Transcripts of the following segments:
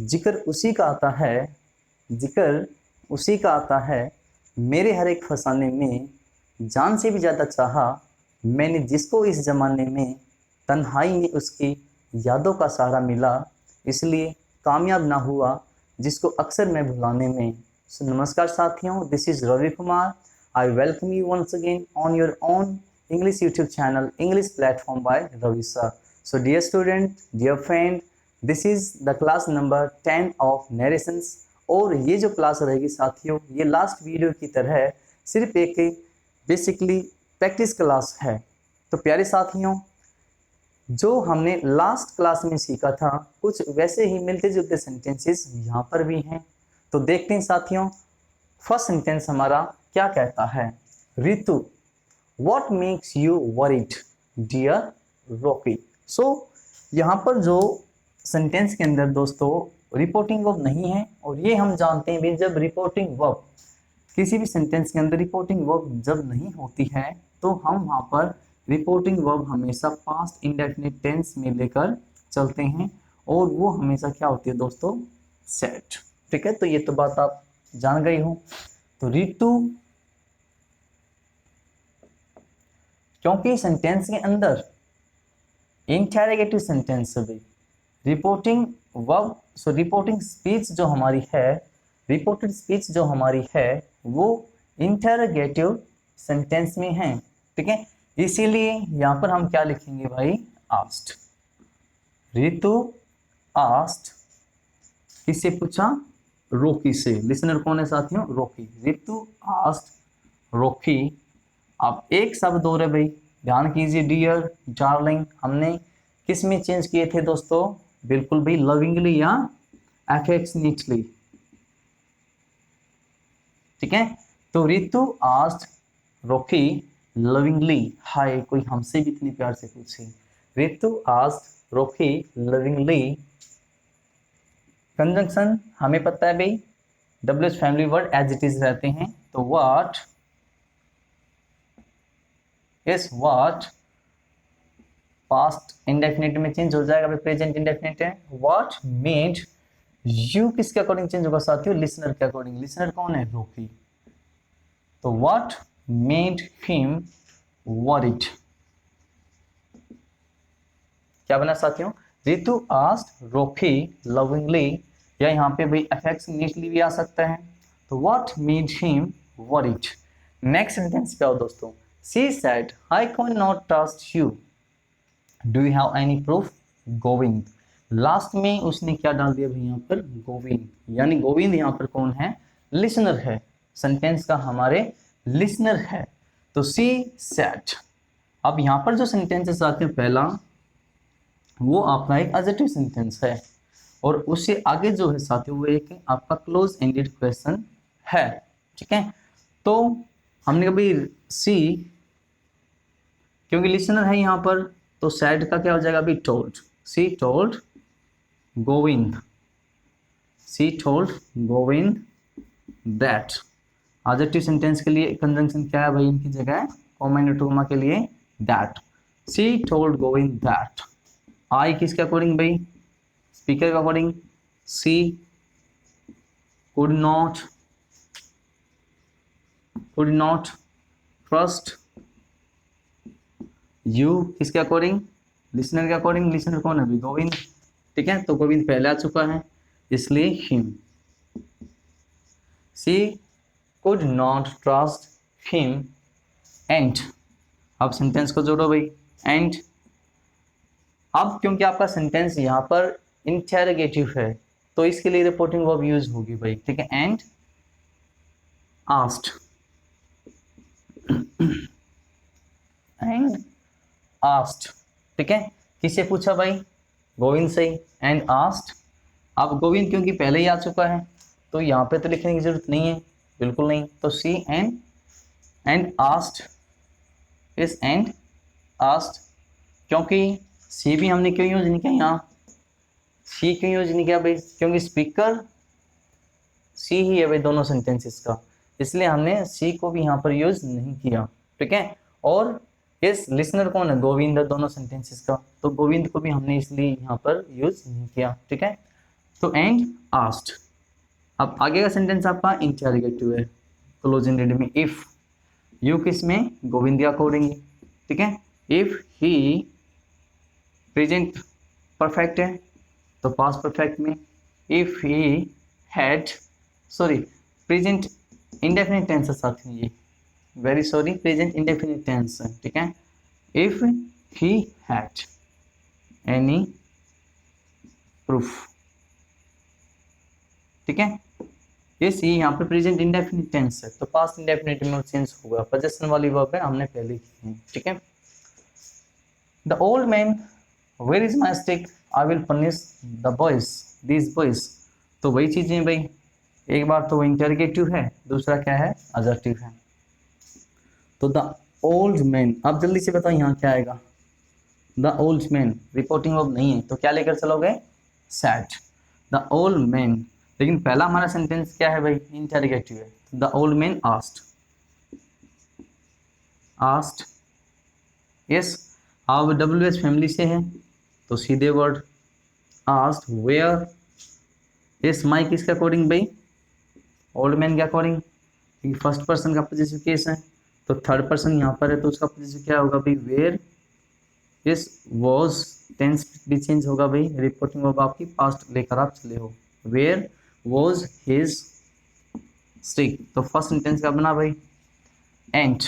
जिक्र उसी का आता है, जिक्र उसी का आता है, मेरे हर एक फसाने में जान से भी ज़्यादा चाहा, मैंने जिसको इस ज़माने में, तन्हाई में उसकी यादों का सहारा मिला, इसलिए कामयाब ना हुआ जिसको अक्सर मैं भुलाने में। सो नमस्कार साथियों, this is Ravi Kumar. I welcome you once again on your own English YouTube channel, English platform by Ravi sir. So dear student, dear friend, this is the class number 10 of narrations। और ये जो class रहेगी साथियों, ये last video की तरह सिर्फ एक बेसिकली प्रैक्टिस क्लास है। तो प्यारे साथियों, जो हमने लास्ट क्लास में सीखा था कुछ वैसे ही मिलते जुलते सेंटेंसेस यहाँ पर भी हैं। तो देखते हैं साथियों, फर्स्ट सेंटेंस हमारा क्या कहता है। ऋतु, What makes you worried, dear Rocky? So यहाँ पर जो सेंटेंस के अंदर दोस्तों रिपोर्टिंग वर्ब नहीं है, और ये हम जानते हैं भी, जब रिपोर्टिंग वर्ब किसी भी सेंटेंस के अंदर रिपोर्टिंग वर्ब जब नहीं होती है तो हम वहाँ पर रिपोर्टिंग वर्ब हमेशा पास्ट इंडेफिनिट टेंस में लेकर चलते हैं, और वो हमेशा क्या होती है दोस्तों, सेट। ठीक है, तो ये तो बात आप जान गई हो। तो ऋतु, क्योंकि सेंटेंस के अंदर इंटेरोगेटिव सेंटेंस है, रिपोर्टिंग वर्ब, सो रिपोर्टिंग स्पीच जो हमारी है, रिपोर्टेड स्पीच जो हमारी है वो इंटेरोगेटिव सेंटेंस में है। ठीक है, इसीलिए यहाँ पर हम क्या लिखेंगे भाई, आस्क्ड। ऋतु आस्क्ड, किससे पूछा, रोकी से। लिसनर कौन है साथियों, रोकी। ऋतु आस्क्ड रोकी। अब एक शब्द और है भाई, ध्यान कीजिए, डियर, डार्लिंग, हमने किस में चेंज किए थे दोस्तों, बिल्कुल भाई लविंगली या अफेक्शनेटली। ठीक है, तो ऋतु आस्क्ड रोकी लविंगली, हाय कोई हमसे भी इतनी प्यार से पूछे। Ritu asked Rocky lovingly. Conjunction हमें पता है भाई, WH family word as it is रहते हैं, तो what is what past indefinite में चेंज हो जाएगा, प्रेजेंट इंडेफिनिट है। व्हाट मेड यू किसके अकॉर्डिंग चेंज होगा साथियों, लिसनर के अकॉर्डिंग। लिसनर कौन है, रोकी। तो व्हाट मेड हिम वरीड, क्या बना साथियों, ऋतु आस्क्ड रोकी लविंगली, या यहाँ पे भाई अफेक्शनेटली भी आ सकता है। तो what made him worried. Next sentence क्या हो दोस्तों, she said I can not trust you, do you have any proof, Govind. Last में उसने क्या डाल दिया भाई यहाँ पर, गोविंद, यानी गोविंद यहाँ पर कौन है, लिसनर है, सेंटेंस का हमारे लिसनर है। तो सी सेड। अब यहाँ पर जो सेंटेंसेस आते हैं, पहला वो आपका एक एडजेक्टिव सेंटेंस है, और उससे आगे जो है साथियों वो एक आपका क्लोज एंडेड क्वेश्चन है। ठीक है, तो हमने कभी सी, क्योंकि लिसनर है यहाँ पर, तो सैड का क्या हो जाएगा अभी, told. C told Govind, C told Govind that. Adjective sentence के लिए कंजंक्शन क्या है भाई, इनकी जगह कॉम्बिनेटोमा के लिए that. She told Govind that. I किसके अकॉर्डिंग भाई, स्पीकर के according. She could not trust you किसके अकॉर्डिंग, लिसनर के अकॉर्डिंग। लिसनर कौन है भाई, गोविंद। ठीक है, तो गोविंद पहले आ चुका है, इसलिए him. She could not trust him and. अब सेंटेंस को जोड़ो भाई, एंड। अब क्योंकि आपका सेंटेंस यहाँ पर इंटेरोगेटिव है तो इसके लिए रिपोर्टिंग वर्ब यूज होगी भाई। ठीक है, एंड आस्क्ड, एंड आस्क्ड। ठीक है, किससे पूछा भाई, गोविंद से, एंड आस्क्ड। अब गोविंद क्योंकि पहले ही आ चुका है तो यहाँ पे तो लिखने की जरूरत नहीं है, बिल्कुल नहीं। तो she and asked is and asked, क्योंकि सी भी हमने क्यों यूज नहीं किया यहाँ, सी क्यों यूज नहीं किया भाई, क्योंकि स्पीकर सी ही है भाई दोनों सेंटेंसेस का, इसलिए हमने सी को भी यहाँ पर यूज नहीं किया। ठीक है, और इस लिसनर कौन है, गोविंद है दोनों सेंटेंसेस का, तो गोविंद को भी हमने इसलिए यहाँ पर यूज नहीं किया। ठीक है, तो एंड आस्क्ड। अब आगे का सेंटेंस आपका इंटरोगेटिव है, क्लोज इंडेड में इफ। यू किस में, गोविंद के अकॉर्डिंग, ठीक है। इफ ही प्रेजेंट परफेक्ट है तो पास्ट परफेक्ट में, if he had, sorry present indefinite tense है साथ में, ये very sorry present indefinite tense है, ठीक है। If he had any proof, ठीक है। यस, ये यहाँ पे प्रेजेंट इंडेफिनिट टेंस है तो पास्ट इंडेफिनिट में चेंज होगा, पोजेशन वाली वर्ब है, हमने पहले की है, ठीक है। The old man, where is my stick, I will punish the boys, these boys. तो वही चीजें भाई, एक बार तो वो इंटरगेटिव है, दूसरा क्या है, एडजेक्टिव है। तो द ओल्ड मैन, अब जल्दी से बताओ यहाँ क्या आएगा। The old man reporting verb नहीं है तो क्या लेकर चलोगे, सैड। द ओल्ड मैन, लेकिन पहला हमारा सेंटेंस क्या है भाई, इंटरगेटिव है। The old man asked, asked, yes. अब WH फैमिली से है तो सीधे वर्ड आस्क्ड वेयर। यस, माई किसके अकॉर्डिंग भाई, ओल्ड मैन के अकॉर्डिंग, क्योंकि फर्स्ट पर्सन का पॉजिटिव केस है तो थर्ड पर्सन यहाँ पर है तो उसका पॉजिटिव क्या होगा भाई, वेयर। यस, वॉज टेंस भी चेंज होगा भाई, रिपोर्टिंग वर्ब आपकी पास्ट लेकर आप चले हो, वेयर वॉज हिज स्टिक। तो फर्स्ट सेंटेंस क्या बना भाई, and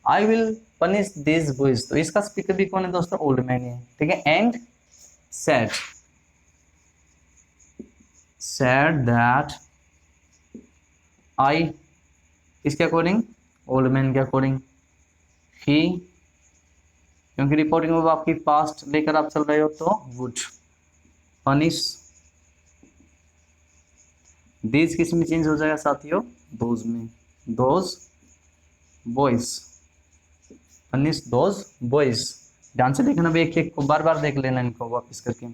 I will punish this boys. तो इसका स्पीकर भी कौन है दोस्तों, ओल्ड मैन है, ठीक है। And said, said that I किसके अकॉर्डिंग, ओल्ड मैन के अकॉर्डिंग, ही, क्योंकि रिपोर्टिंग वर्ब आपकी पास्ट लेकर आप चल रहे हो तो वुड पनिश। दीज किस में चेंज हो जाएगा साथियों, दोज में, those boys, punish those boys. ध्यान से देखना भाई, एक एक को बार बार देख लेना इनको वापस करके।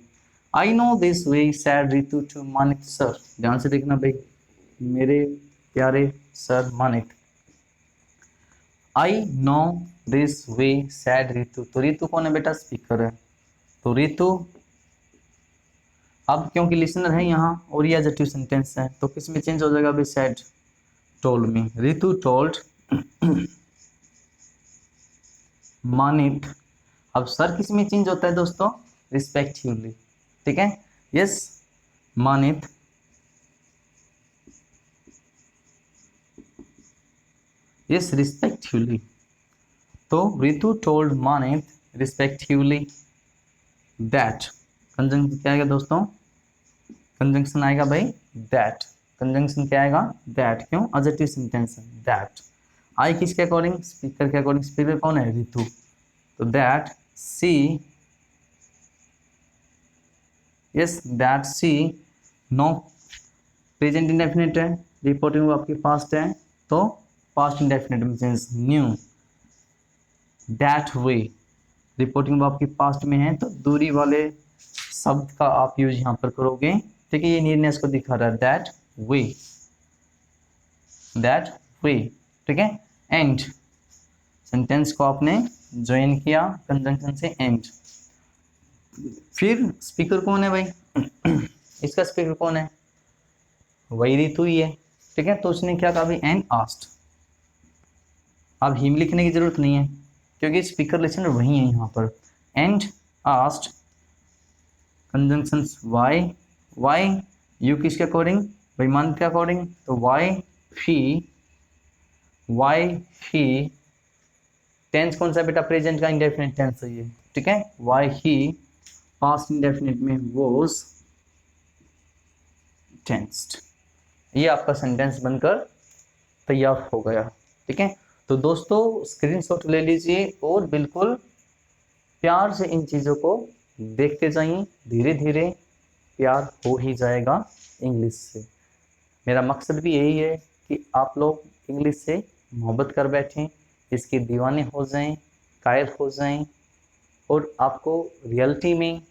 I know this way said Ritu to Manik sir. ध्यान से देखना भाई मेरे प्यारे sir Manik. I know this way said Ritu, तो रितु कौन है बेटा, स्पीकर है तो रितु। अब क्योंकि लिसनर है यहाँ और ये एडजेक्टिव सेंटेंस है तो किस में चेंज हो जाएगा भाई, sad told me, Ritu told Manik. अब सर किस में चेंज होता है दोस्तों, रिस्पेक्टिवली, ठीक है। Yes, Manit, yes respectively. तो Ritu told Manit respectively that, conjunction क्या आएगा दोस्तों, कंजंक्शन आएगा भाई दैट, कंजंक्शन क्या आएगा, दैट, क्यों, एडजेक्टिव सेंटेंस है दैट। आई किसके अकॉर्डिंग, स्पीकर के अकॉर्डिंग, स्पीकर कौन है, रितु, तो that C, yes that C no, present indefinite है, रिपोर्टिंग वो आपकी पास्ट है तो पास्ट इंडेफिनिट में change, new. That way, reporting वो आपकी पास्ट में है तो दूरी वाले शब्द का आप यूज यहाँ पर करोगे, ठीक है। ये नीयरनेस को दिखा रहा है, दैट वे, दैट वे, ठीक है। एंड, सेंटेंस को आपने ज्वाइन किया कंजंक्शन से एंड। फिर स्पीकर कौन है भाई इसका स्पीकर कौन है, वही रितु ही है, ठीक है। तो उसने क्या कहा भाई, एंड आस्क्ड। अब हिम लिखने की जरूरत नहीं है क्योंकि स्पीकर लिसनर वही है यहाँ पर। And asked, conjunction why, why you किसके अकॉर्डिंग, भाई मान के अकॉर्डिंग, तो वाई ही, टेंस कौन सा बेटा, प्रेजेंट का इंडेफिनिट टेंस है ये, ठीक है। वाई ही, पास्ट इंडेफिनिट में वॉज टेंस्ड। ये आपका सेंटेंस बनकर तैयार हो गया, ठीक है। तो दोस्तों स्क्रीनशॉट ले लीजिए और बिल्कुल प्यार से इन चीज़ों को देखते जाइए, धीरे धीरे प्यार हो ही जाएगा इंग्लिश से। मेरा मकसद भी यही है कि आप लोग इंग्लिश से मोहब्बत कर बैठें, इसके दीवाने हो जाएं, कायल हो जाएं, और आपको रियलिटी में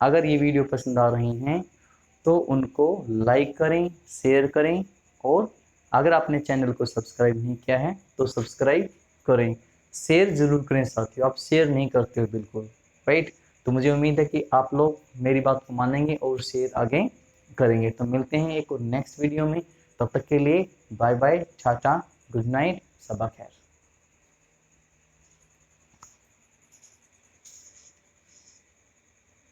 अगर ये वीडियो पसंद आ रही हैं तो उनको लाइक करें, शेयर करें, और अगर आपने चैनल को सब्सक्राइब नहीं किया है तो सब्सक्राइब करें, शेयर जरूर करें साथियों, आप शेयर नहीं करते हो बिल्कुल, राइट। तो मुझे उम्मीद है कि आप लोग मेरी बात को मानेंगे और शेयर आगे करेंगे। तो मिलते हैं एक और नेक्स्ट वीडियो में, तब तक के लिए bye bye, tata, good night, सबा खैर।